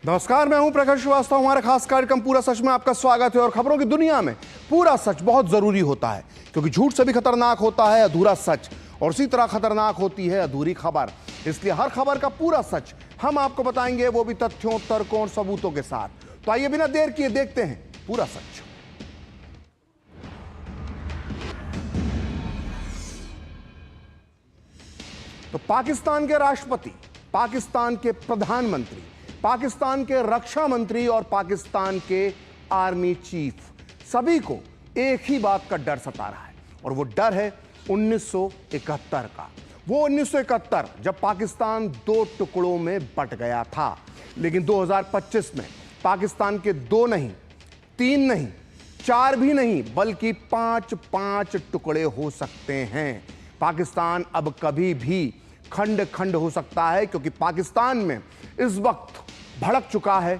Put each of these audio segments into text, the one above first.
नमस्कार, मैं हूं प्रकाश श्रीवास्तव। हमारा खास कार्यक्रम पूरा सच में आपका स्वागत है। और खबरों की दुनिया में पूरा सच बहुत जरूरी होता है, क्योंकि झूठ से भी खतरनाक होता है अधूरा सच, और उसी तरह खतरनाक होती है अधूरी खबर। इसलिए हर खबर का पूरा सच हम आपको बताएंगे, वो भी तथ्यों, तर्कों और सबूतों के साथ। तो आइए बिना देर किए देखते हैं पूरा सच। तो पाकिस्तान के राष्ट्रपति, पाकिस्तान के प्रधानमंत्री, पाकिस्तान के रक्षा मंत्री और पाकिस्तान के आर्मी चीफ, सभी को एक ही बात का डर सता रहा है, और वो डर है 1971 का। वो 1971 जब पाकिस्तान दो टुकड़ों में बंट गया था। लेकिन 2025 में पाकिस्तान के 2 नहीं, 3 नहीं, 4 भी नहीं, बल्कि 5 टुकड़े हो सकते हैं। पाकिस्तान अब कभी भी खंड खंड हो सकता है, क्योंकि पाकिस्तान में इस वक्त भड़क चुका है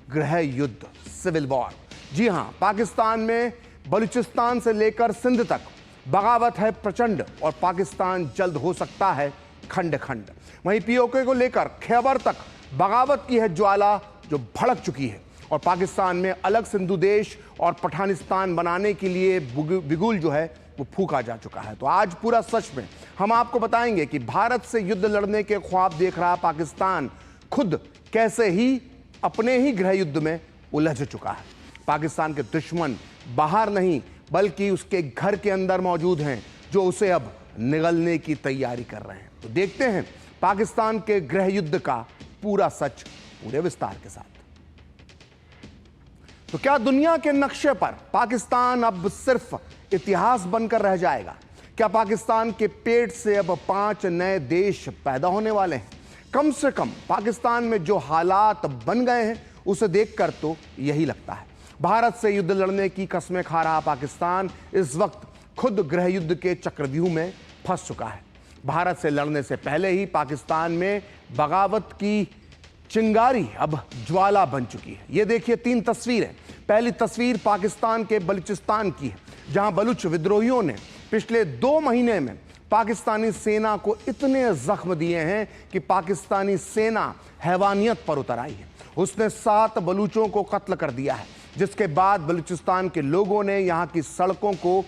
गृह युद्ध, सिविल वॉर। जी हां, पाकिस्तान में बलूचिस्तान से लेकर सिंध तक बगावत है प्रचंड, और पाकिस्तान जल्द हो सकता है खंड खंड। वहीं पीओके को लेकर खैबर तक बगावत की है ज्वाला जो भड़क चुकी है, और पाकिस्तान में अलग सिंधु देश और पठानिस्तान बनाने के लिए बिगुल जो है वो फूका जा चुका है। तो आज पूरा सच में हम आपको बताएंगे कि भारत से युद्ध लड़ने के ख्वाब देख रहा पाकिस्तान खुद कैसे ही अपने ही गृह युद्ध में उलझ चुका है। पाकिस्तान के दुश्मन बाहर नहीं, बल्कि उसके घर के अंदर मौजूद हैं, जो उसे अब निगलने की तैयारी कर रहे हैं। तो देखते हैं पाकिस्तान के गृह युद्ध का पूरा सच पूरे विस्तार के साथ। तो क्या दुनिया के नक्शे पर पाकिस्तान अब सिर्फ इतिहास बनकर रह जाएगा? क्या पाकिस्तान के पेट से अब 5 नए देश पैदा होने वाले हैं? कम से कम पाकिस्तान में जो हालात बन गए हैं उसे देखकर तो यही लगता है। भारत से युद्ध लड़ने की कस्में खा रहा पाकिस्तान इस वक्त खुद गृह युद्ध के चक्रव्यूह में फंस चुका है। भारत से लड़ने से पहले ही पाकिस्तान में बगावत की चिंगारी अब ज्वाला बन चुकी है। ये देखिए 3 तस्वीरें। पहली तस्वीर पाकिस्तान के बलूचिस्तान की है, जहां बलूच विद्रोहियों ने पिछले 2 महीने में पाकिस्तानी सेना को इतने जख्म दिए हैं कि पाकिस्तानी सेना हैवानियत पर उतर आई है। उसने 7 बलूचों को कत्ल कर दिया है, जिसके बाद बलूचिस्तान के लोगों ने यहां की सड़कों को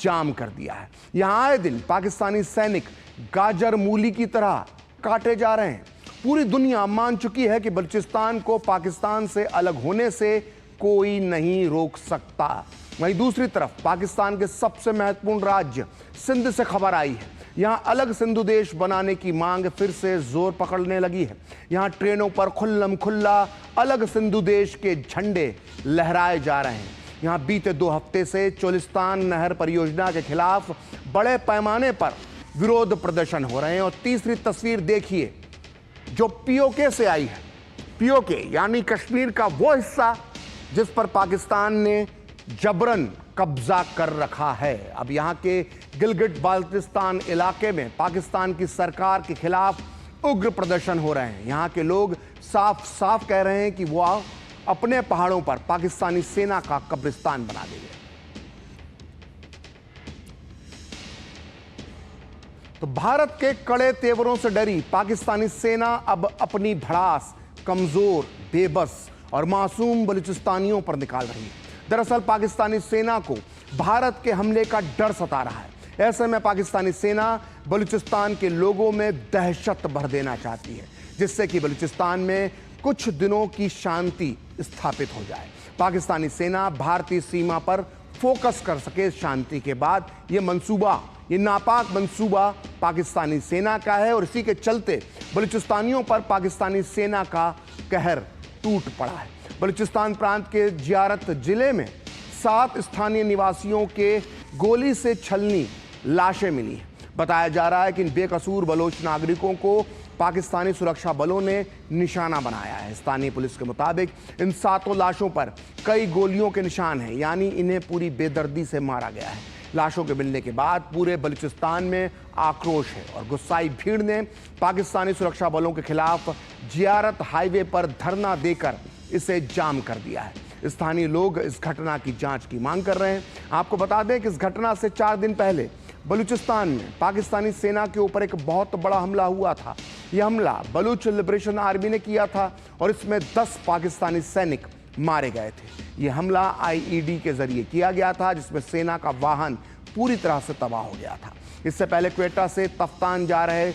जाम कर दिया है। यहां आए दिन पाकिस्तानी सैनिक गाजर मूली की तरह काटे जा रहे हैं। पूरी दुनिया मान चुकी है कि बलूचिस्तान को पाकिस्तान से अलग होने से कोई नहीं रोक सकता। वहीं दूसरी तरफ पाकिस्तान के सबसे महत्वपूर्ण राज्य सिंध से खबर आई है। यहां अलग सिंधु देश बनाने की मांग फिर से जोर पकड़ने लगी है। यहां ट्रेनों पर खुल्लम खुल्ला अलग सिंधु देश के झंडे लहराए जा रहे हैं। यहां बीते 2 हफ्ते से चोलिस्तान नहर परियोजना के खिलाफ बड़े पैमाने पर विरोध प्रदर्शन हो रहे हैं। और तीसरी तस्वीर देखिए जो पीओके से आई है। पीओके यानी कश्मीर का वो हिस्सा जिस पर पाकिस्तान ने जबरन कब्जा कर रखा है। अब यहां के गिलगिट बाल्टिस्तान इलाके में पाकिस्तान की सरकार के खिलाफ उग्र प्रदर्शन हो रहे हैं। यहां के लोग साफ साफ कह रहे हैं कि वो अपने पहाड़ों पर पाकिस्तानी सेना का कब्रिस्तान बना देंगे। तो भारत के कड़े तेवरों से डरी पाकिस्तानी सेना अब अपनी भड़ास कमजोर, बेबस और मासूम बलूचिस्तानियों पर निकाल रही है। दरअसल पाकिस्तानी सेना को भारत के हमले का डर सता रहा है। ऐसे में पाकिस्तानी सेना बलूचिस्तान के लोगों में दहशत भर देना चाहती है, जिससे कि बलूचिस्तान में कुछ दिनों की शांति स्थापित हो जाए। पाकिस्तानी सेना भारतीय सीमा पर फोकस कर सके शांति के बाद। ये नापाक मंसूबा पाकिस्तानी सेना का है, और इसी के चलते बलूचिस्तानियों पर पाकिस्तानी सेना का कहर टूट पड़ा है। बलूचिस्तान प्रांत के जियारत जिले में 7 स्थानीय निवासियों के गोली से छलनी लाशें मिली हैं। बताया जा रहा है कि इन बेकसूर बलोच नागरिकों को पाकिस्तानी सुरक्षा बलों ने निशाना बनाया है। स्थानीय पुलिस के मुताबिक इन 7 लाशों पर कई गोलियों के निशान हैं, यानी इन्हें पूरी बेदर्दी से मारा गया है। लाशों के मिलने के बाद पूरे बलूचिस्तान में आक्रोश है, और गुस्साई भीड़ ने पाकिस्तानी सुरक्षा बलों के खिलाफ जियारत हाईवे पर धरना देकर इसे जाम कर दिया है। स्थानीय लोग इस घटना की जांच की मांग कर रहे हैं। आपको बता दें कि इस घटना से 4 दिन पहले बलूचिस्तान में पाकिस्तानी सेना के ऊपर एक बहुत बड़ा हमला हुआ था। यह हमला बलूच लिबरेशन आर्मी ने किया था और इसमें 10 पाकिस्तानी सैनिक मारे गए थे। यह हमला आईईडी के जरिए किया गया था, जिसमें सेना का वाहन पूरी तरह से तबाह हो गया था। इससे पहले क्वेटा से तफ्तान जा रहे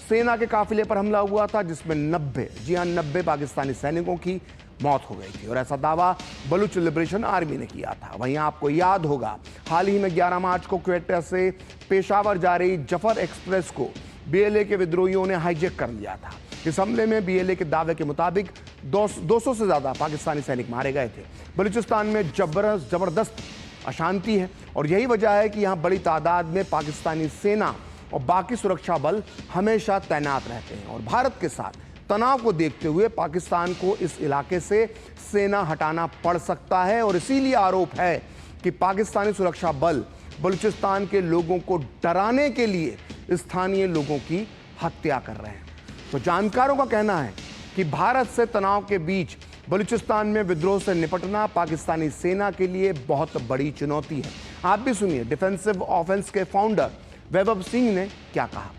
सेना के काफिले पर हमला हुआ था, जिसमें 90 पाकिस्तानी सैनिकों की मौत हो गई थी और ऐसा दावा बलूच लिबरेशन आर्मी ने किया था। वहीं आपको याद होगा, हाल ही में 11 मार्च को क्वेटा से पेशावर जा रही जफर एक्सप्रेस को बीएलए के विद्रोहियों ने हाईजैक कर लिया था। इस हमले में बीएलए के दावे के मुताबिक 200 से ज्यादा पाकिस्तानी सैनिक मारे गए थे। बलूचिस्तान में जबरदस्त अशांति है और यही वजह है कि यहां बड़ी तादाद में पाकिस्तानी सेना और बाकी सुरक्षा बल हमेशा तैनात रहते हैं और भारत के साथ तनाव को देखते हुए पाकिस्तान को इस इलाके से सेना हटाना पड़ सकता है और इसीलिए आरोप है कि पाकिस्तानी सुरक्षा बल बलूचिस्तान के लोगों को डराने के लिए स्थानीय लोगों की हत्या कर रहे हैं। तो जानकारों का कहना है कि भारत से तनाव के बीच बलूचिस्तान में विद्रोह से निपटना पाकिस्तानी सेना के लिए बहुत बड़ी चुनौती है। आप भी सुनिए डिफेंसिव ऑफेंस के फाउंडर वैभव सिंह ने क्या कहा।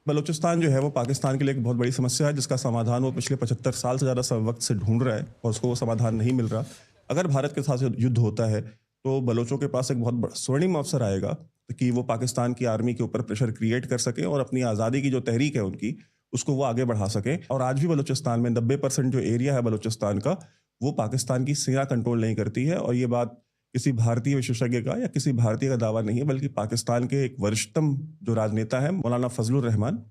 बलूचिस्तान जो है वो पाकिस्तान के लिए एक बहुत बड़ी समस्या है, जिसका समाधान वो पिछले 75 साल से ज़्यादा वक्त से ढूंढ रहा है और उसको वो समाधान नहीं मिल रहा। अगर भारत के साथ युद्ध होता है तो बलोचों के पास एक बहुत बड़ा स्वर्णिम अवसर आएगा कि वो पाकिस्तान की आर्मी के ऊपर प्रेशर क्रिएट कर सके और अपनी आज़ादी की जो तहरीक है उनकी, उसको वो आगे बढ़ा सके। और आज भी बलूचिस्तान में 90% जो एरिया है बलूचिस्तान का, वो पाकिस्तान की सेना कंट्रोल नहीं करती है। और ये बात किसी भारतीय विशेषज्ञ का या किसी भारतीय का दावा नहीं है, बल्कि पाकिस्तान के एक वरिष्ठतम जो राजनेता है मौलाना फजलुर रहमान,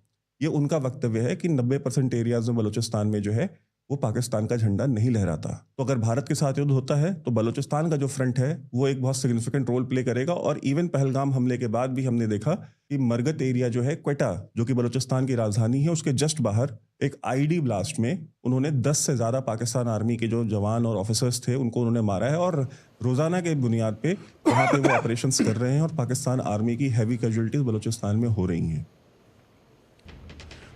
ये उनका वक्तव्य है कि 90% एरियाज में बलूचिस्तान में जो है वो पाकिस्तान का झंडा नहीं लहराता। तो अगर भारत के साथ युद्ध होता है तो बलूचिस्तान का जो फ्रंट है वो एक बहुत सिग्निफिकेंट रोल प्ले करेगा। और इवन पहलगाम हमले के बाद भी हमने देखा कि मरगत एरिया जो है, क्वेटा जो कि बलूचिस्तान की राजधानी है, उसके जस्ट बाहर एक आईडी ब्लास्ट में उन्होंने 10 से ज़्यादा पाकिस्तान आर्मी के जो जवान और ऑफिसर्स थे उनको उन्होंने मारा है। और रोज़ाना के बुनियाद पे वहाँ पे वो ऑपरेशंस कर रहे हैं और पाकिस्तान आर्मी की हैवी कैजुअल्टीज बलूचिस्तान में हो रही हैं।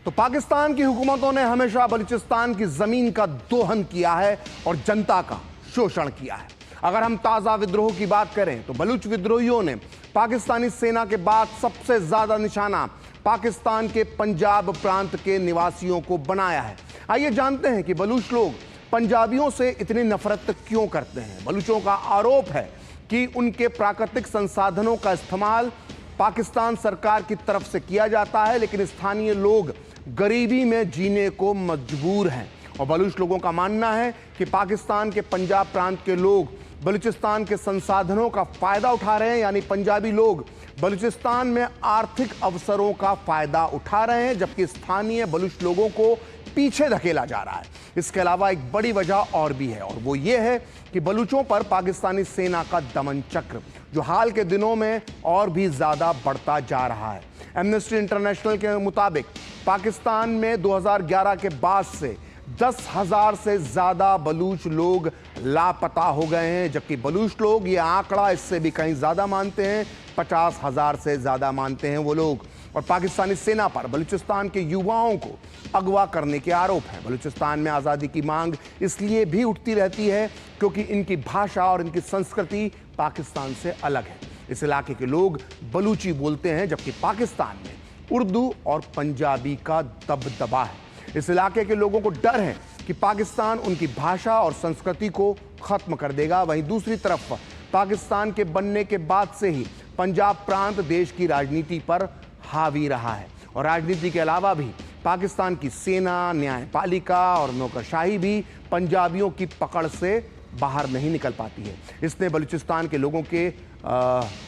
तो पाकिस्तान की हुकूमतों ने हमेशा बलूचिस्तान की जमीन का दोहन किया है और जनता का शोषण किया है। अगर हम ताजा विद्रोह की बात करें तो बलूच विद्रोहियों ने पाकिस्तानी सेना के बाद सबसे ज्यादा निशाना पाकिस्तान के पंजाब प्रांत के निवासियों को बनाया है। आइए जानते हैं कि बलूच लोग पंजाबियों से इतनी नफरत क्यों करते हैं। बलूचों का आरोप है कि उनके प्राकृतिक संसाधनों का इस्तेमाल पाकिस्तान सरकार की तरफ से किया जाता है, लेकिन स्थानीय लोग गरीबी में जीने को मजबूर हैं। और बलूच लोगों का मानना है कि पाकिस्तान के पंजाब प्रांत के लोग बलूचिस्तान के संसाधनों का फायदा उठा रहे हैं, यानी पंजाबी लोग बलूचिस्तान में आर्थिक अवसरों का फायदा उठा रहे हैं, जबकि स्थानीय बलूच लोगों को पीछे धकेला जा रहा है। इसके अलावा एक बड़ी वजह और भी है और वो ये है कि बलूचों पर पाकिस्तानी सेना का दमन चक्र जो हाल के दिनों में और भी ज्यादा बढ़ता जा रहा है। एमनेस्टी इंटरनेशनल के मुताबिक पाकिस्तान में 2011 के बाद से 10,000 से ज्यादा बलूच लोग लापता हो गए हैं, जबकि बलूच लोग ये आंकड़ा इससे भी कहीं ज्यादा मानते हैं, 50,000 से ज्यादा मानते हैं वो लोग। और पाकिस्तानी सेना पर बलूचिस्तान के युवाओं को अगवा करने के आरोप हैं। बलूचिस्तान में आज़ादी की मांग इसलिए भी उठती रहती है क्योंकि इनकी भाषा और इनकी संस्कृति पाकिस्तान से अलग है। इस इलाके के लोग बलूची बोलते हैं, जबकि पाकिस्तान में उर्दू और पंजाबी का दबदबा है। इस इलाके के लोगों को डर है कि पाकिस्तान उनकी भाषा और संस्कृति को खत्म कर देगा। वहीं दूसरी तरफ पाकिस्तान के बनने के बाद से ही पंजाब प्रांत देश की राजनीति पर हावी रहा है और राजनीति के अलावा भी पाकिस्तान की सेना, न्यायपालिका और नौकरशाही भी पंजाबियों की पकड़ से बाहर नहीं निकल पाती है। इसने बलूचिस्तान के लोगों के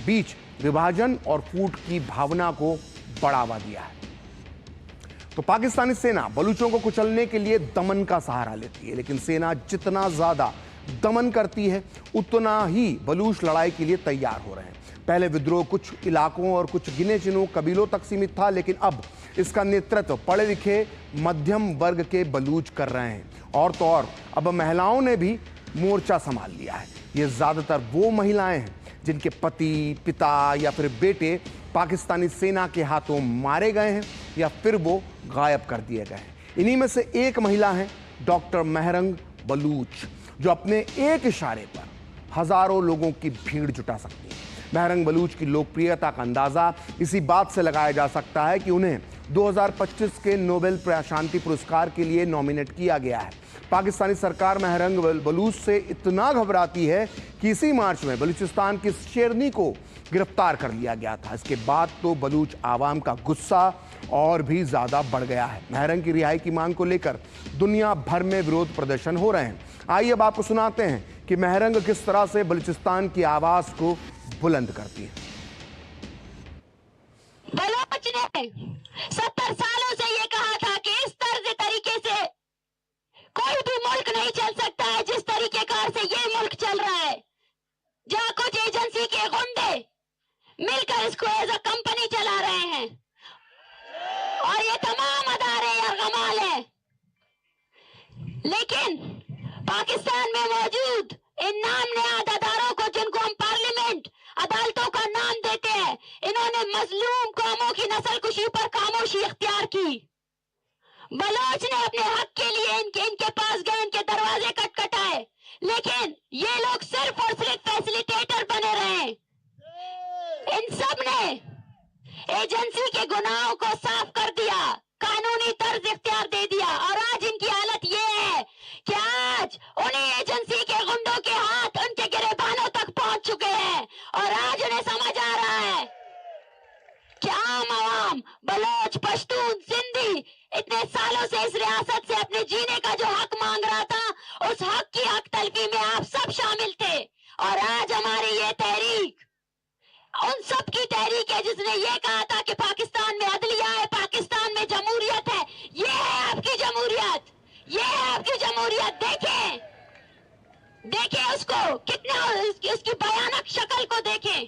बीच विभाजन और फूट की भावना को बढ़ावा दिया है। तो पाकिस्तानी सेना बलूचों को कुचलने के लिए दमन का सहारा लेती है, लेकिन सेना जितना ज्यादा दमन करती है उतना ही बलूच लड़ाई के लिए तैयार हो रहे हैं। पहले विद्रोह कुछ इलाकों और कुछ गिने चुने कबीलों तक सीमित था, लेकिन अब इसका नेतृत्व पढ़े लिखे मध्यम वर्ग के बलूच कर रहे हैं। और तो और अब महिलाओं ने भी मोर्चा संभाल लिया है। ये ज्यादातर वो महिलाएं हैं जिनके पति, पिता या फिर बेटे पाकिस्तानी सेना के हाथों मारे गए हैं या फिर वो गायब कर दिए गए हैं। इन्हीं में से एक महिला है डॉक्टर महरंग बलूच, जो अपने एक इशारे पर हजारों लोगों की भीड़ जुटा सकती है। महरंग बलूच की लोकप्रियता का अंदाजा इसी बात से लगाया जा सकता है कि उन्हें 2025 के नोबेल शांति पुरस्कार के लिए नॉमिनेट किया गया है। पाकिस्तानी सरकार महरंग बलूच से इतना घबराती है कि इसी मार्च में बलूचिस्तान की शेरनी को गिरफ्तार कर लिया गया था। इसके बाद तो बलूच आवाम का गुस्सा और भी ज्यादा बढ़ गया है। महरंग की रिहाई की मांग को लेकर दुनिया भर में विरोध प्रदर्शन हो रहे हैं। आइए अब आपको सुनाते हैं कि महरंग किस तरह से बलूचिस्तान की आवाज को बुलंद करती है। बलोच ने 70 सालों से ये कहा था कि इस तर्ज तरीके से कोई भी मुल्क नहीं चल सकता है जिस तरीके कार से ये मुल्क चल रहा है, जहां कुछ एजेंसी के गुंडे मिलकर इसको एज अ कंपनी चला रहे हैं और ये तमाम अदारे यरगमाल है। लेकिन पाकिस्तान में मौजूद इन नाम नेहाद अदारों को, जिनको हम पार्लियामेंट अदालतों का नाम देते हैं, इन्होंने मजलूम कौमों की नस्ल कुशी पर खामोशी इख्तियार की। बलोच ने अपने हक के लिए इनके पास गए, इनके दरवाजे खटखटाए, लेकिन ये लोग सिर्फ और सिर्फ फैसिलिटेटर बने रहे। इन सब ने एजेंसी के गुनाहों को साफ कर दिया, कानूनी तर्ज इख्तियार दे दिया और आज इनकी हालत ये है कि आज उन्हीं एजेंसी के गुंडों के हाथ उनके गिरेबानों तक पहुंच चुके हैं और आज उन्हें समझ आ रहा है कि आम आवाम, बलोच, पश्तून, सिंधी इतने सालों से इस रियासत से अपने जीने का जो हक मांग रहा था, उस हक की हक तलफी में आप सब शामिल थे। और आज हमारी ये तहरीक उन सब की तहरीक है जिसने ये कहा था कि पाकिस्तान में अदलिया है, पाकिस्तान में जमहूरियत है। ये है आपकी जमहूरियत, ये है आपकी जमहूरियत। देखें, देखें उसको, कितना उसकी भयानक शक्ल को देखें।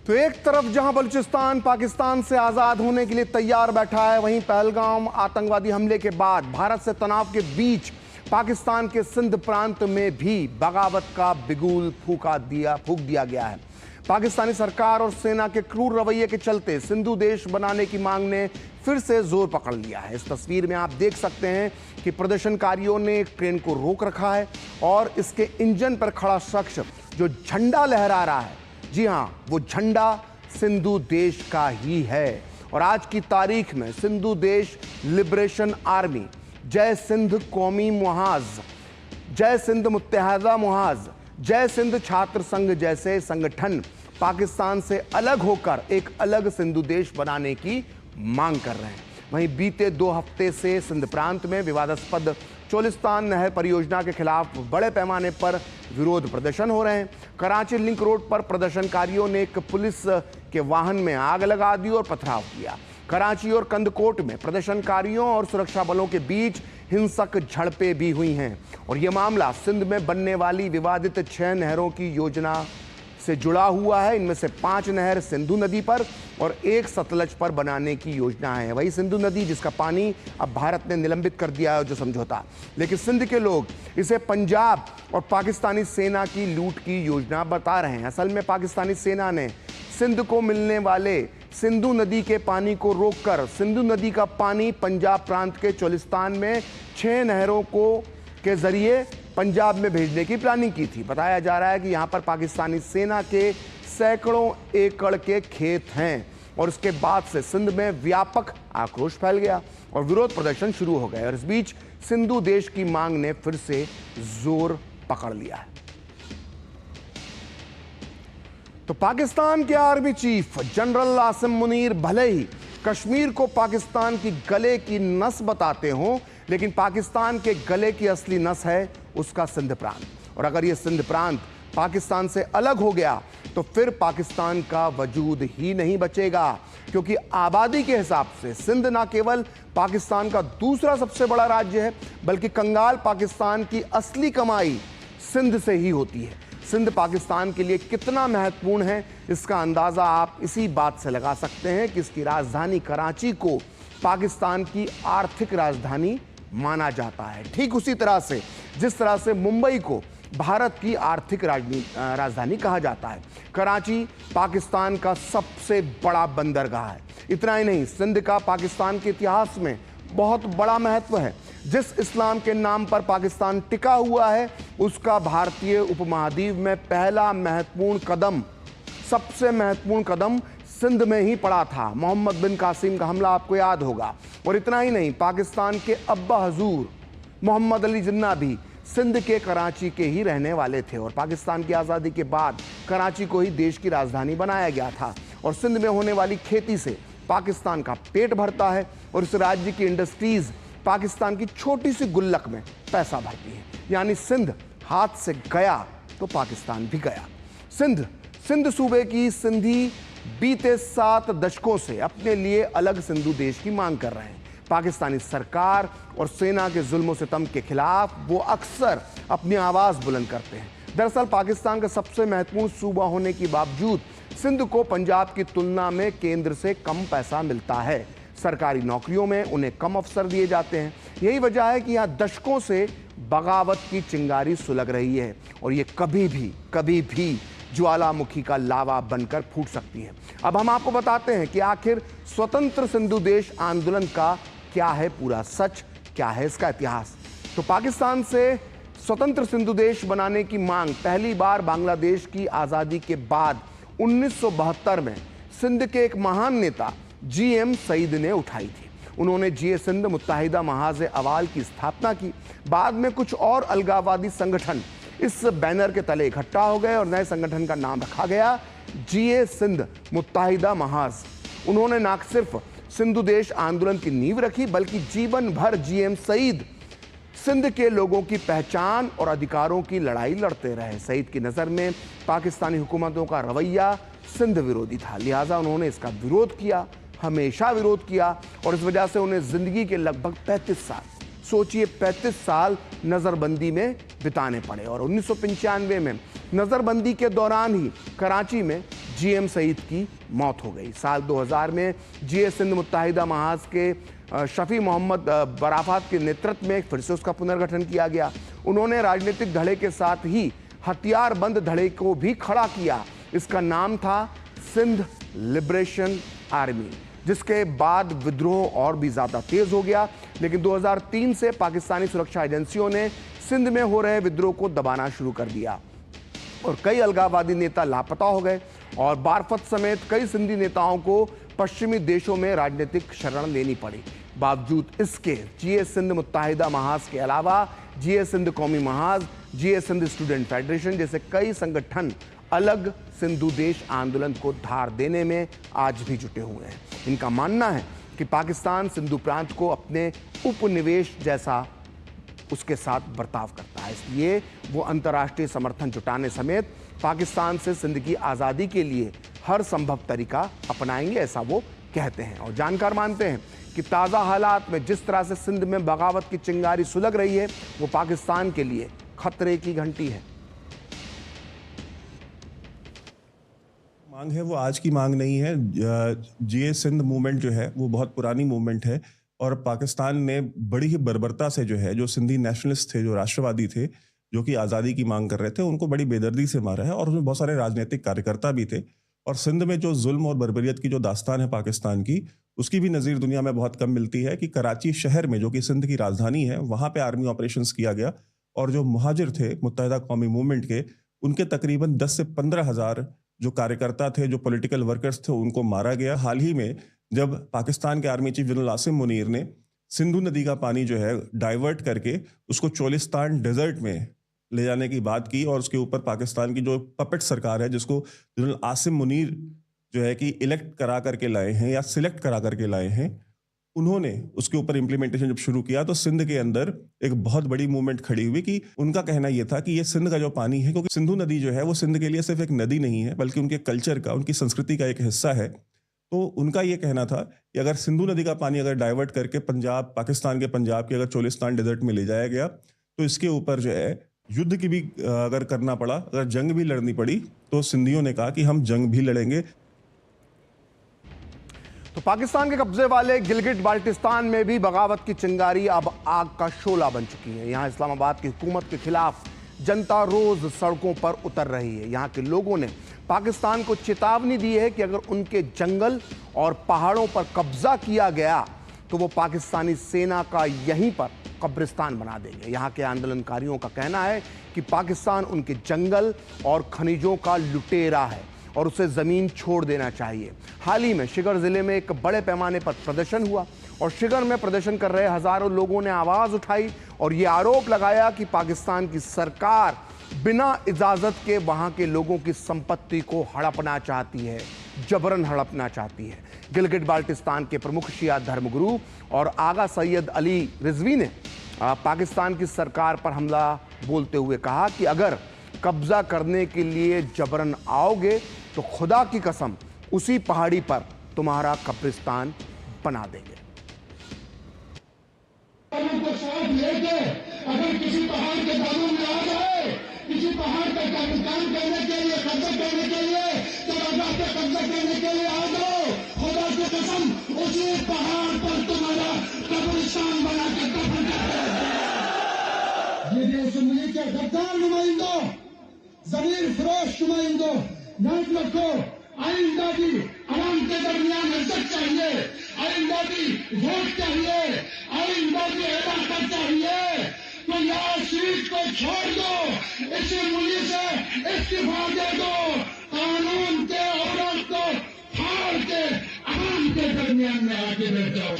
तो एक तरफ जहां बलूचिस्तान पाकिस्तान से आजाद होने के लिए तैयार बैठा है, वहीं पहलगाम आतंकवादी हमले के बाद भारत से तनाव के बीच पाकिस्तान के सिंध प्रांत में भी बगावत का बिगुल फूक दिया गया है। पाकिस्तानी सरकार और सेना के क्रूर रवैये के चलते सिंधु देश बनाने की मांग ने फिर से जोर पकड़ लिया है। इस तस्वीर में आप देख सकते हैं कि प्रदर्शनकारियों ने ट्रेन को रोक रखा है और इसके इंजन पर खड़ा शख्स जो झंडा लहरा रहा है, जी हां, वो झंडा सिंधु देश का ही है। और आज की तारीख में सिंधु देश लिबरेशन आर्मी, जय सिंध कौमी मुहाज, जय सिंध मुत्तहदा मुहाज, जय सिंध छात्र संघ जैसे संगठन पाकिस्तान से अलग होकर एक अलग सिंधु देश बनाने की मांग कर रहे हैं। वहीं बीते 2 हफ्ते से सिंध प्रांत में विवादास्पद चोलिस्तान नहर परियोजना के खिलाफ बड़े पैमाने पर विरोध प्रदर्शन हो रहे हैं। कराची लिंक रोड पर प्रदर्शनकारियों ने एक पुलिस के वाहन में आग लगा दी और पथराव किया। कराची और कंदकोट में प्रदर्शनकारियों और सुरक्षा बलों के बीच हिंसक झड़पें भी हुई हैं और यह मामला सिंध में बनने वाली विवादित 6 नहरों की योजना से जुड़ा हुआ है। इनमें से 5 नहर सिंधु नदी पर और 1 सतलज पर बनाने की योजना है। वही सिंधु नदी जिसका पानी अब भारत ने निलंबित कर दिया है, जो समझौता, लेकिन सिंध के लोग इसे पंजाब और पाकिस्तानी सेना की लूट की योजना बता रहे हैं। असल में पाकिस्तानी सेना ने सिंध को मिलने वाले सिंधु नदी के पानी को रोककर सिंधु नदी का पानी पंजाब प्रांत के चोलिस्तान में 6 नहरों को के जरिए पंजाब में भेजने की प्लानिंग की थी। बताया जा रहा है कि यहां पर पाकिस्तानी सेना के सैकड़ों एकड़ के खेत हैं और इसके बाद से सिंध में व्यापक आक्रोश फैल गया और विरोध प्रदर्शन शुरू हो गए और इस बीच सिंधु देश की मांग ने फिर से जोर पकड़ लिया है। तो पाकिस्तान के army chief general Asim Munir भले ही कश्मीर को पाकिस्तान की गले की नस बताते हों, लेकिन पाकिस्तान के गले की असली नस है उसका सिंध प्रांत। और अगर यह सिंध प्रांत पाकिस्तान से अलग हो गया तो फिर पाकिस्तान का वजूद ही नहीं बचेगा, क्योंकि आबादी के हिसाब से सिंध ना केवल पाकिस्तान का दूसरा सबसे बड़ा राज्य है, बल्कि कंगाल पाकिस्तान की असली कमाई सिंध से ही होती है। सिंध पाकिस्तान के लिए कितना महत्वपूर्ण है, इसका अंदाजा आप इसी बात से लगा सकते हैं कि इसकी राजधानी कराची को पाकिस्तान की आर्थिक राजधानी माना जाता है। ठीक उसी तरह से जिस तरह से मुंबई को भारत की आर्थिक राजधानी कहा जाता है। कराची पाकिस्तान का सबसे बड़ा बंदरगाह है। इतना ही नहीं, सिंध का पाकिस्तान के इतिहास में बहुत बड़ा महत्व है। जिस इस्लाम के नाम पर पाकिस्तान टिका हुआ है, उसका भारतीय उपमहाद्वीप में पहला महत्वपूर्ण कदम, सबसे महत्वपूर्ण कदम सिंध में ही पड़ा था। मोहम्मद बिन कासिम का हमला आपको याद होगा। और इतना ही नहीं, पाकिस्तान के अब्बा हजूर मोहम्मद अली जिन्ना भी सिंध के कराची के ही रहने वाले थे और पाकिस्तान की आज़ादी के बाद कराची को ही देश की राजधानी बनाया गया था। और सिंध में होने वाली खेती से पाकिस्तान का पेट भरता है और इस राज्य की इंडस्ट्रीज पाकिस्तान की छोटी सी गुल्लक में पैसा भरती है। यानी सिंध हाथ से गया तो पाकिस्तान भी गया। सिंध सूबे की सिंधी बीते 7 दशकों से अपने लिए अलग सिंधु देश की मांग कर रहे हैं। पाकिस्तानी सरकार और सेना के जुल्म सितम के खिलाफ वो अक्सर अपनी आवाज बुलंद करते हैं। दरअसल पाकिस्तान का सबसे महत्वपूर्ण सूबा होने के बावजूद सिंध को पंजाब की तुलना में केंद्र से कम पैसा मिलता है। सरकारी नौकरियों में उन्हें कम अवसर दिए जाते हैं। यही वजह है कि यहाँ दशकों से बगावत की चिंगारी सुलग रही है और ये कभी भी ज्वालामुखी का लावा बनकर फूट सकती है। अब हम आपको बताते हैं कि आखिर स्वतंत्र सिंधु देश आंदोलन का क्या है पूरा सच, क्या है इसका इतिहास। तो पाकिस्तान से स्वतंत्र सिंधु देश बनाने की मांग पहली बार बांग्लादेश की आज़ादी के बाद 1972 में सिंध के एक महान नेता GM सईद ने उठाई थी। उन्होंने GA सिंध मुत्तहिदा महाज़ अवाल की स्थापना की। बाद में कुछ और अलगाववादी संगठन इस बैनर के तले इकट्ठा हो गए और नए संगठन का नाम रखा गया GA सिंध मुत्तहिदा महाज़। उन्होंने न सिर्फ सिंधु देश आंदोलन की नींव रखी बल्कि जीवन भर GM सईद सिंध के लोगों की पहचान और अधिकारों की लड़ाई लड़ते रहे। सईद की नज़र में पाकिस्तानी हुकूमतों का रवैया सिंध विरोधी था, लिहाजा उन्होंने इसका विरोध किया, हमेशा विरोध किया और इस वजह से उन्हें जिंदगी के लगभग 35 साल, सोचिए 35 साल नज़रबंदी में बिताने पड़े। और 1995 में नज़रबंदी के दौरान ही कराची में GM सईद की मौत हो गई। साल 2000 में GA सिंध मुत्तहिदा महाज़ के शफी मोहम्मद बराफात के नेतृत्व में फिर से उसका पुनर्गठन किया गया। उन्होंने राजनीतिक धड़े के साथ ही हथियारबंद धड़े को भी खड़ा किया। इसका नाम था सिंध लिबरेशन आर्मी, जिसके बाद विद्रोह और भी ज़्यादा तेज़ हो गया। लेकिन 2003 से पाकिस्तानी सुरक्षा एजेंसियों ने सिंध में हो रहे विद्रोह को दबाना शुरू कर दिया और कई अलगाववादी नेता लापता हो गए और बारफत समेत कई सिंधी नेताओं को पश्चिमी देशों में राजनीतिक शरण लेनी पड़ी। बावजूद इसके GA सिंध मुत्तहिदा महाज़ के अलावा GA Sindh Qaumi Mahaz, GA Sindh student federation जैसे कई संगठन अलग सिंधु देश आंदोलन को धार देने में आज भी जुटे हुए हैं। इनका मानना है कि पाकिस्तान सिंधु प्रांत को अपने उपनिवेश जैसा उसके साथ बर्ताव करता है, इसलिए वो अंतर्राष्ट्रीय समर्थन जुटाने समेत पाकिस्तान से सिंध की आज़ादी के लिए हर संभव तरीका अपनाएंगे, ऐसा वो कहते हैं। और जानकार मानते हैं कि ताज़ा हालात में जिस तरह से सिंध में बगावत की चिंगारी सुलग रही है वो पाकिस्तान के लिए खतरे की घंटी है। मांग है वो आज की मांग नहीं है। GA सिंध मूवमेंट जो है वो बहुत पुरानी मूवमेंट है और पाकिस्तान ने बड़ी ही बर्बरता से जो सिंधी नेशनलिस्ट थे, जो राष्ट्रवादी थे, जो कि आज़ादी की मांग कर रहे थे, उनको बड़ी बेदर्दी से मारा है और उसमें बहुत सारे राजनीतिक कार्यकर्ता भी थे। और सिंध में जो जुल्म और बर्बरियत की जो दास्तान है पाकिस्तान की, उसकी भी नज़ीर दुनिया में बहुत कम मिलती है कि कराची शहर में, जो कि सिंध की राजधानी है, वहाँ पे आर्मी ऑपरेशंस किया गया और जो मुहाजिर थे मुत्तहिदा कौमी मूवमेंट के, उनके तकरीबन 10 से 15 हज़ार जो कार्यकर्ता थे, जो पॉलिटिकल वर्कर्स थे, उनको मारा गया। हाल ही में जब पाकिस्तान के army chief general Asim Munir ने सिंधु नदी का पानी जो है डाइवर्ट करके उसको चोलिस्तान डेजर्ट में ले जाने की बात की और उसके ऊपर पाकिस्तान की जो पपेट सरकार है, जिसको जनरल आसिम मुनीर जो है कि इलेक्ट करा करके लाए हैं या सिलेक्ट करा करके लाए हैं, उन्होंने उसके ऊपर इम्प्लीमेंटेशन जब शुरू किया तो सिंध के अंदर एक बहुत बड़ी मूवमेंट खड़ी हुई कि उनका कहना यह था कि ये सिंध का जो पानी है, क्योंकि सिंधु नदी जो है वो सिंध के लिए सिर्फ एक नदी नहीं है बल्कि उनके कल्चर का, उनकी संस्कृति का एक हिस्सा है। तो उनका ये कहना था कि अगर सिंधु नदी का पानी अगर डाइवर्ट करके पंजाब, पाकिस्तान के पंजाब के अगर चोलिस्तान डेजर्ट में ले जाया गया तो इसके ऊपर जो है युद्ध की भी अगर करना पड़ा, अगर जंग भी लड़नी पड़ी, तो सिंधियों ने कहा कि हम जंग भी लड़ेंगे। तो पाकिस्तान के कब्जे वाले गिलगिट बाल्टिस्तान में भी बगावत की चिंगारी अब आग का शोला बन चुकी है। यहाँ इस्लामाबाद की हुकूमत के खिलाफ जनता रोज सड़कों पर उतर रही है। यहाँ के लोगों ने पाकिस्तान को चेतावनी दी है कि अगर उनके जंगल और पहाड़ों पर कब्जा किया गया तो वो पाकिस्तानी सेना का यहीं पर कब्रिस्तान बना देंगे। यहाँ के आंदोलनकारियों का कहना है कि पाकिस्तान उनके जंगल और खनिजों का लुटेरा है और उसे ज़मीन छोड़ देना चाहिए। हाल ही में शिगर ज़िले में एक बड़े पैमाने पर प्रदर्शन हुआ और शिगर में प्रदर्शन कर रहे हज़ारों लोगों ने आवाज़ उठाई और ये आरोप लगाया कि पाकिस्तान की सरकार बिना इजाज़त के वहाँ के लोगों की संपत्ति को हड़पना चाहती है, जबरन हड़पना चाहती है। गिलगिट बाल्टिस्तान के प्रमुख शिया धर्मगुरु और आगा सैयद अली रिजवी ने पाकिस्तान की सरकार पर हमला बोलते हुए कहा कि अगर कब्जा करने के लिए जबरन आओगे तो खुदा की कसम उसी पहाड़ी पर तुम्हारा कब्रिस्तान बना देंगे। को साथ लेके अगर किसी पहाड़ के दामन में आ जाए, किसी पहाड़ पर कब्रिस्तान करने के लिए, कब्जा करने के लिए, तो अल्लाह पे कब्जा करने के लिए आ जाओ, खुदा की कसम उसी पहाड़ पर तुम्हारा कब्रिस्तान बना के दफन कर देंगे। ये असम्बली के गद्दार नुमाइंदों, जमीन फरोश नुमाइंदों, याद रखो आइंदा भी आवाम के दरमियान इज्जत चाहिए, आइंदा भी वोट चाहिए, आइंदा भी इलाका चाहिए। तो यहाँ सीट को छोड़ दो, इसी मुल्क से इस्तीफा दे दो, कानून के औरत को फाड़ के आवाम के दरमियान में आके बैठ जाओ।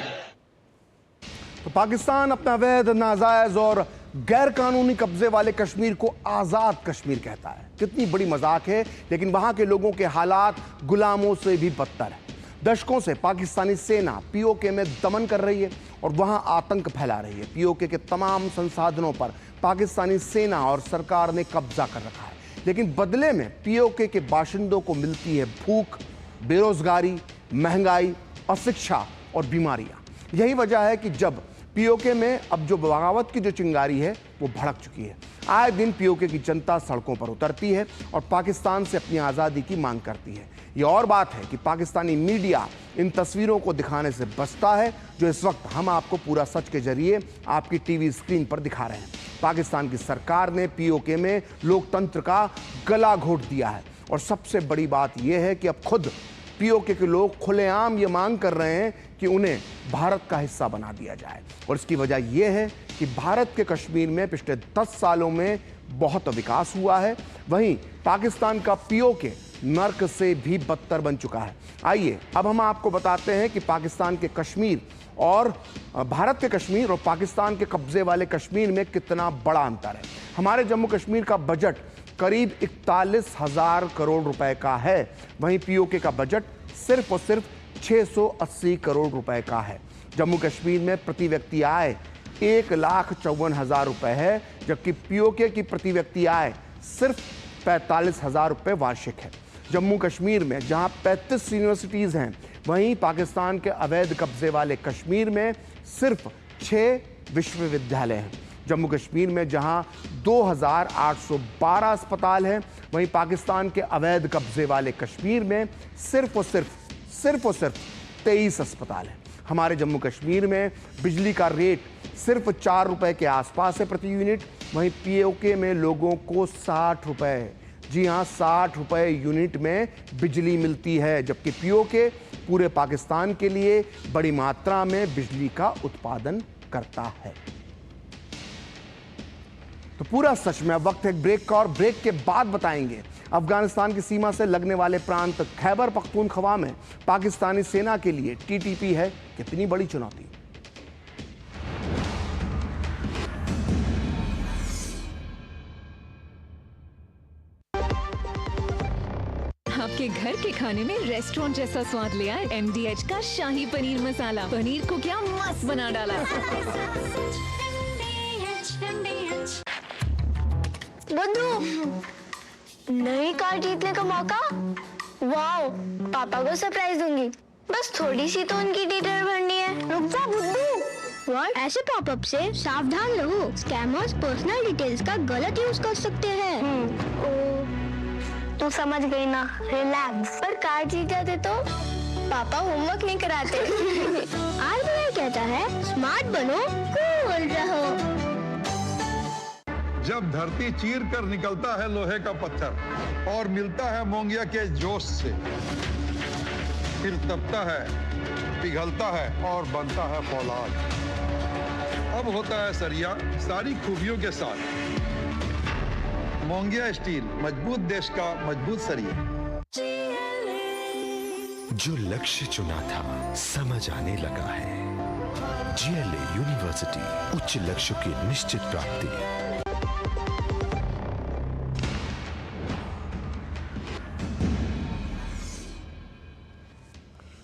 तो पाकिस्तान अपना अवैध, नाजायज और गैर कानूनी कब्जे वाले कश्मीर को आज़ाद कश्मीर कहता है। कितनी बड़ी मजाक है, लेकिन वहां के लोगों के हालात गुलामों से भी बदतर है। दशकों से पाकिस्तानी सेना पीओके में दमन कर रही है और वहां आतंक फैला रही है। पीओके के तमाम संसाधनों पर पाकिस्तानी सेना और सरकार ने कब्जा कर रखा है, लेकिन बदले में पीओके के बाशिंदों को मिलती है भूख, बेरोजगारी, महंगाई, अशिक्षा और बीमारियां। यही वजह है कि जब पीओके में अब जो बगावत की जो चिंगारी है वो भड़क चुकी है। आए दिन पीओके की जनता सड़कों पर उतरती है और पाकिस्तान से अपनी आज़ादी की मांग करती है। ये और बात है कि पाकिस्तानी मीडिया इन तस्वीरों को दिखाने से बचता है जो इस वक्त हम आपको पूरा सच के जरिए आपकी टीवी स्क्रीन पर दिखा रहे हैं। पाकिस्तान की सरकार ने पीओके में लोकतंत्र का गला घोट दिया है और सबसे बड़ी बात यह है कि अब खुद पीओके के लोग खुलेआम ये मांग कर रहे हैं कि उन्हें भारत का हिस्सा बना दिया जाए। और इसकी वजह यह है कि भारत के कश्मीर में पिछले 10 सालों में बहुत विकास हुआ है, वहीं पाकिस्तान का पीओके नर्क से भी बदतर बन चुका है। आइए अब हम आपको बताते हैं कि पाकिस्तान के कश्मीर और भारत के कश्मीर और पाकिस्तान के कब्जे वाले कश्मीर में कितना बड़ा अंतर है। हमारे जम्मू कश्मीर का बजट करीब 41,000 करोड़ रुपए का है, वहीं पीओके का बजट सिर्फ और सिर्फ 680 करोड़ रुपए का है। जम्मू कश्मीर में प्रति व्यक्ति आय 1,54,000 रुपए है, जबकि पीओके की प्रति व्यक्ति आय सिर्फ 45,000 रुपए वार्षिक है। जम्मू कश्मीर में जहां 35 यूनिवर्सिटीज़ हैं, वहीं पाकिस्तान के अवैध कब्जे वाले कश्मीर में सिर्फ 6 विश्वविद्यालय हैं। जम्मू कश्मीर में जहां 2,812 अस्पताल हैं, वहीं पाकिस्तान के अवैध कब्जे वाले कश्मीर में सिर्फ और सिर्फ 23 अस्पताल हैं। हमारे जम्मू कश्मीर में बिजली का रेट सिर्फ 4 रुपए के आसपास है प्रति यूनिट, वहीं पीओके में लोगों को 60 रुपए, जी हाँ 60 रुपए यूनिट में बिजली मिलती है, जबकि पीओके पूरे पाकिस्तान के लिए बड़ी मात्रा में बिजली का उत्पादन करता है। तो पूरा सच में अब वक्त है ब्रेक का, और ब्रेक के बाद बताएंगे अफगानिस्तान की सीमा से लगने वाले प्रांत खैबर पख्तूनख्वा में पाकिस्तानी सेना के लिए टीटीपी है कितनी बड़ी चुनौती। आपके घर के खाने में रेस्टोरेंट जैसा स्वाद ले आए MDH का शाही पनीर मसाला। पनीर को क्या मस्त बना डाला। बंधु, नई कार जीतने का मौका। वाओ, पापा को सरप्राइज दूंगी। बस थोड़ी सी तो उनकी डिटेल भरनी है। रुक जा बुद्धू। व्हाट? ऐसे पॉपअप से सावधान रहो, स्कैमर्स पर्सनल डिटेल्स का गलत यूज कर सकते हैं। तू समझ गई ना, रिलैक्स। पर कार जीत जाते तो पापा होमवर्क नहीं कराते। RBI कहता है स्मार्ट बनो, कूल रहो। जब धरती चीर कर निकलता है लोहे का पत्थर और मिलता है मोंगिया के जोश से, फिर तपता है, पिघलता है और बनता है फौलाद। अब होता है सरिया सारी खूबियों के साथ। मोंगिया स्टील, मजबूत देश का मजबूत सरिया। जो लक्ष्य चुना था समझ आने लगा है। GLA यूनिवर्सिटी, उच्च लक्ष्य की निश्चित प्राप्ति।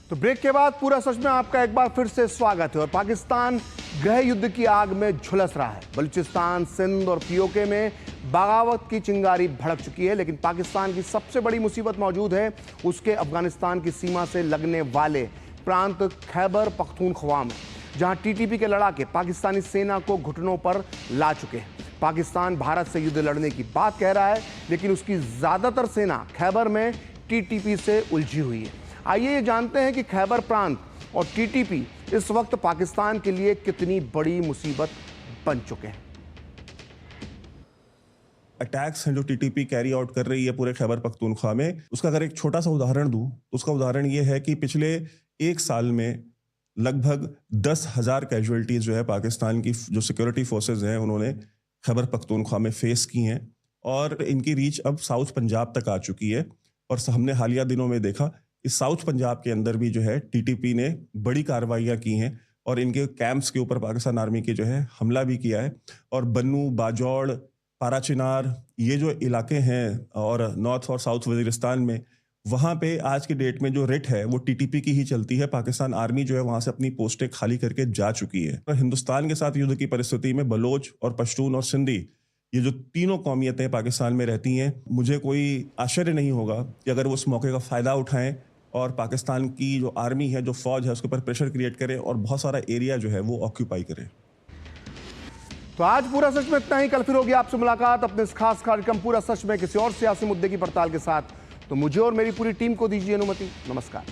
तो ब्रेक के बाद पूरा सच में आपका एक बार फिर से स्वागत है। और पाकिस्तान गृह युद्ध की आग में झुलस रहा है। बलूचिस्तान, सिंध और POK में बगावत की चिंगारी भड़क चुकी है, लेकिन पाकिस्तान की सबसे बड़ी मुसीबत मौजूद है उसके अफगानिस्तान की सीमा से लगने वाले प्रांत खैबर पख्तूनख्वा में, जहां TTP के लड़ाके पाकिस्तानी सेना को घुटनों पर ला चुके हैं। पाकिस्तान भारत से युद्ध लड़ने की बात कह रहा है, लेकिन उसकी ज्यादातर सेना खैबर में TTP से उलझी हुई है। आइए ये जानते हैं कि खैबर प्रांत और TTP इस वक्त पाकिस्तान के लिए कितनी बड़ी मुसीबत बन चुके हैं। अटैक्स हैं जो TTP कैरी आउट कर रही है पूरे खैबर पख्तूनख्वा में, उसका अगर एक छोटा सा उदाहरण दूं तो उसका उदाहरण ये है कि पिछले एक साल में लगभग 10,000 कैजुअलिटीज जो है पाकिस्तान की जो सिक्योरिटी फोर्सेज हैं उन्होंने खैबर पख्तूनख्वा में फेस की हैं, और इनकी रीच अब साउथ पंजाब तक आ चुकी है। और हमने हालिया दिनों में देखा इस साउथ पंजाब के अंदर भी जो है TTP ने बड़ी कार्रवाइयाँ की हैं और इनके कैंप्स के ऊपर पाकिस्तान आर्मी के जो है हमला भी किया है। और बन्नू, बाजौड़, पाराचिनार, ये जो इलाके हैं और नॉर्थ और साउथ वजीरिस्तान में, वहाँ पे आज के डेट में जो रेट है वो TTP की ही चलती है। पाकिस्तान आर्मी जो है वहाँ से अपनी पोस्टें खाली करके जा चुकी है। और हिंदुस्तान के साथ युद्ध की परिस्थिति में बलोच और पश्तून और सिंधी, ये जो तीनों कौमियतें पाकिस्तान में रहती हैं, मुझे कोई आश्चर्य नहीं होगा कि अगर वो उस मौके का फ़ायदा उठाएं और पाकिस्तान की जो आर्मी है, जो फौज है, उसके ऊपर प्रेशर क्रिएट करे और बहुत सारा एरिया जो है वो ऑक्यूपाई करे। तो आज पूरा सच में इतना ही। कल फिर होगी आपसे मुलाकात अपने इस खास कार्यक्रम पूरा सच में किसी और सियासी मुद्दे की पड़ताल के साथ। तो मुझे और मेरी पूरी टीम को दीजिए अनुमति। नमस्कार।